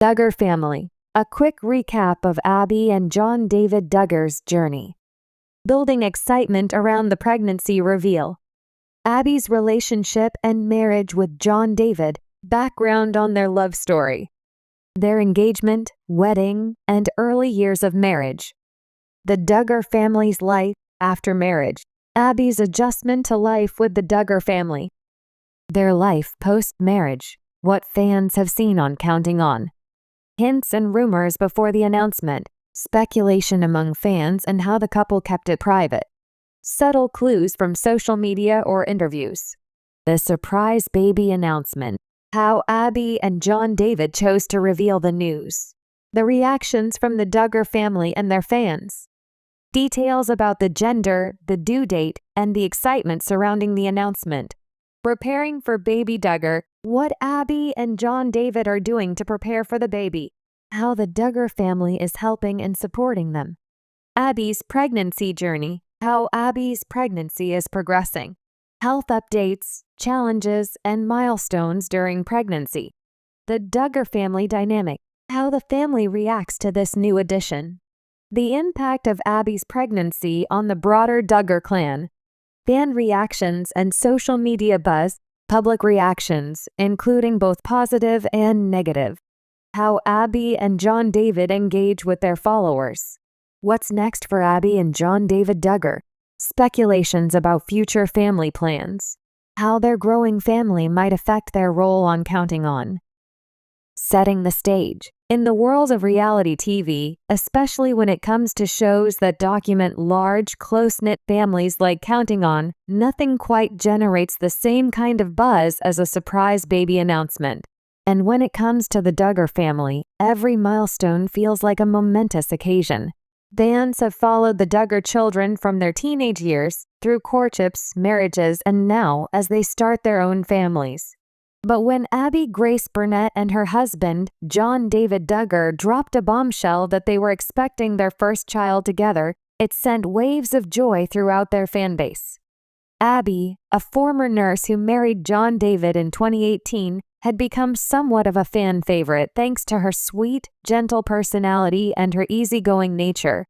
Duggar family. A quick recap of Abbie and John David Duggar's journey. Building excitement around the pregnancy reveal. Abbie's relationship and marriage with John David, background on their love story. Their engagement, wedding, and early years of marriage. The Duggar family's life after marriage. Abbie's adjustment to life with the Duggar family. Their life post-marriage. What fans have seen on Counting On. Hints and rumors before the announcement. Speculation among fans and how the couple kept it private. Subtle clues from social media or interviews. The surprise baby announcement. How Abbie and John David chose to reveal the news. The reactions from the Duggar family and their fans. Details about the gender, the due date, and the excitement surrounding the announcement. Preparing for baby Duggar. What Abbie and John David are doing to prepare for the baby. How the Duggar family is helping and supporting them. Abbie's pregnancy journey. How Abbie's pregnancy is progressing. Health updates, challenges, and milestones during pregnancy. The Duggar family dynamic. How the family reacts to this new addition. The impact of Abbie's pregnancy on the broader Duggar clan. Fan reactions and social media buzz. Public reactions, including both positive and negative. How Abbie and John David engage with their followers. What's next for Abbie and John David Duggar? Speculations about future family plans. How their growing family might affect their role on Counting On. Setting the stage. In the world of reality TV, especially when it comes to shows that document large, close-knit families like Counting On, nothing quite generates the same kind of buzz as a surprise baby announcement. And when it comes to the Duggar family, every milestone feels like a momentous occasion. Fans have followed the Duggar children from their teenage years, through courtships, marriages, and now as they start their own families. But when Abbie Grace Burnett and her husband, John David Duggar, dropped a bombshell that they were expecting their first child together, it sent waves of joy throughout their fanbase. Abbie, a former nurse who married John David in 2018, had become somewhat of a fan favorite thanks to her sweet, gentle personality and her easygoing nature.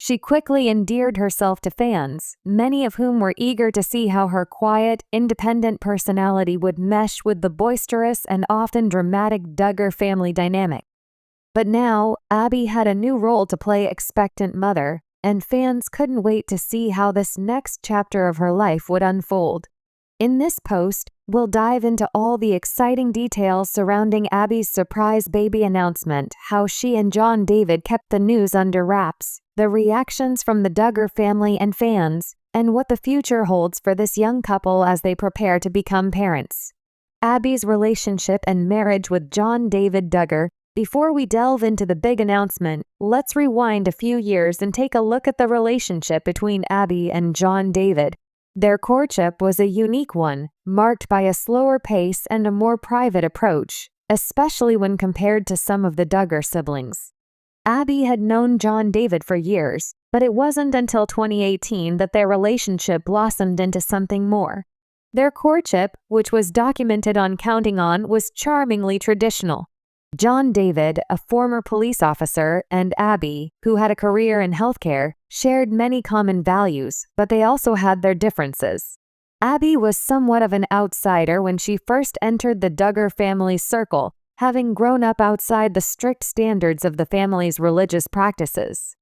She quickly endeared herself to fans, many of whom were eager to see how her quiet, independent personality would mesh with the boisterous and often dramatic Duggar family dynamic. But now, Abbie had a new role to play, expectant mother, and fans couldn't wait to see how this next chapter of her life would unfold. In this post, we'll dive into all the exciting details surrounding Abbie's surprise baby announcement, how she and John David kept the news under wraps, the reactions from the Duggar family and fans, and what the future holds for this young couple as they prepare to become parents. Abbie's relationship and marriage with John David Duggar. Before we delve into the big announcement, let's rewind a few years and take a look at the relationship between Abbie and John David. Their courtship was a unique one, marked by a slower pace and a more private approach, especially when compared to some of the Duggar siblings. Abbie had known John David for years, but it wasn't until 2018 that their relationship blossomed into something more. Their courtship, which was documented on Counting On, was charmingly traditional. John David, a former police officer, and Abbie, who had a career in healthcare, shared many common values, but they also had their differences. Abbie was somewhat of an outsider when she first entered the Duggar family's circle, having grown up outside the strict standards of the family's religious practices.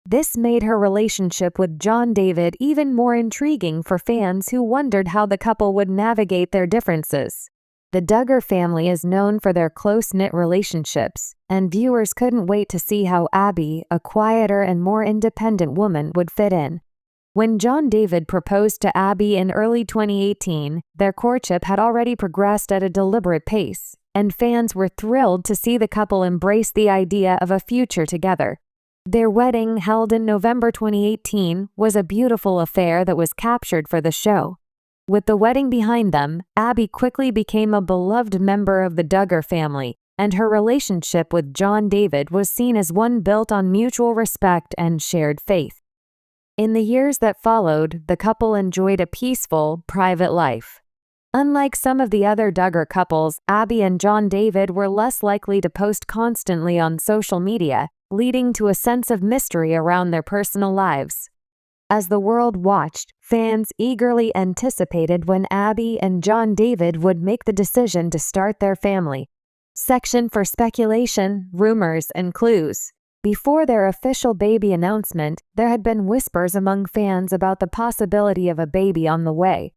This made her relationship with John David even more intriguing for fans who wondered how the couple would navigate their differences. The Duggar family is known for their close-knit relationships, and viewers couldn't wait to see how Abbie, a quieter and more independent woman, would fit in. When John David proposed to Abbie in early 2018, their courtship had already progressed at a deliberate pace, and fans were thrilled to see the couple embrace the idea of a future together. Their wedding, held in November 2018, was a beautiful affair that was captured for the show. With the wedding behind them, Abbie quickly became a beloved member of the Duggar family, and her relationship with John David was seen as one built on mutual respect and shared faith. In the years that followed, the couple enjoyed a peaceful, private life. Unlike some of the other Duggar couples, Abbie and John David were less likely to post constantly on social media, leading to a sense of mystery around their personal lives. As the world watched, fans eagerly anticipated when Abbie and John David would make the decision to start their family. Section for speculation, rumors, and clues. Before their official baby announcement, there had been whispers among fans about the possibility of a baby on the way.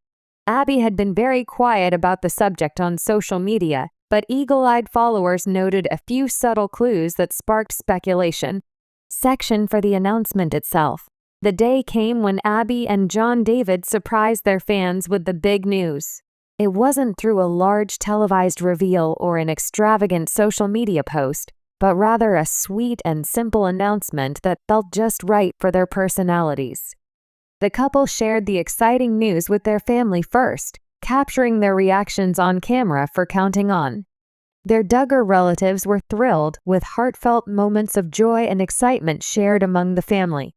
Abbie had been very quiet about the subject on social media, but eagle-eyed followers noted a few subtle clues that sparked speculation. Section for the announcement itself. The day came when Abbie and John David surprised their fans with the big news. It wasn't through a large televised reveal or an extravagant social media post, but rather a sweet and simple announcement that felt just right for their personalities. The couple shared the exciting news with their family first, capturing their reactions on camera for Counting On. Their Duggar relatives were thrilled, with heartfelt moments of joy and excitement shared among the family.